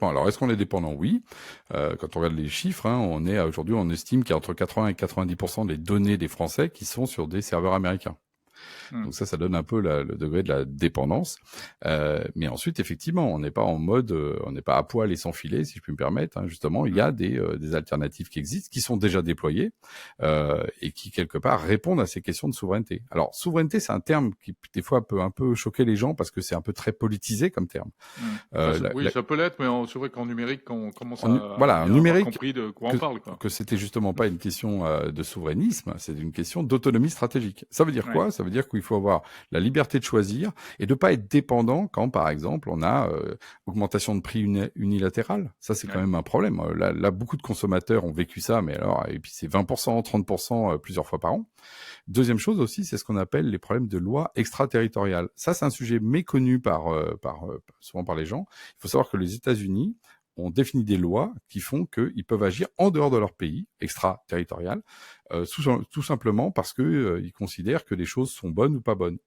économiquement. Alors, est-ce qu'on est dépendant? Oui. Quand on regarde les chiffres, aujourd'hui, on estime qu'il y a entre 80 et 90% des données des Français qui sont sur des serveurs américains. Donc ça donne un peu le degré de la dépendance. Mais ensuite, effectivement, on n'est pas en mode, on n'est pas à poil et sans filet, si je puis me permettre. Justement, il y a des alternatives qui existent, qui sont déjà déployées et qui quelque part répondent à ces questions de souveraineté. Alors, souveraineté, c'est un terme qui des fois peut un peu choquer les gens parce que c'est un peu très politisé comme terme. Oui, ça peut l'être, mais c'est vrai qu'en numérique, on commence à Voilà, un bien avoir numérique, compris de quoi on parle, quoi. que c'était justement pas une question de souverainisme, c'est une question d'autonomie stratégique. Ça veut dire quoi? Ça veut dire qu'il faut avoir la liberté de choisir et de pas être dépendant quand, par exemple, on a augmentation de prix unilatérale. Ça, c'est quand même un problème. Là, beaucoup de consommateurs ont vécu ça, mais alors, et puis c'est 20%, 30% plusieurs fois par an. Deuxième chose aussi, c'est ce qu'on appelle les problèmes de loi extraterritoriale. Ça, c'est un sujet méconnu souvent par les gens. Il faut savoir que les États-Unis ont défini des lois qui font qu'ils peuvent agir en dehors de leur pays, extraterritorial, tout simplement parce que ils considèrent que les choses sont bonnes ou pas bonnes.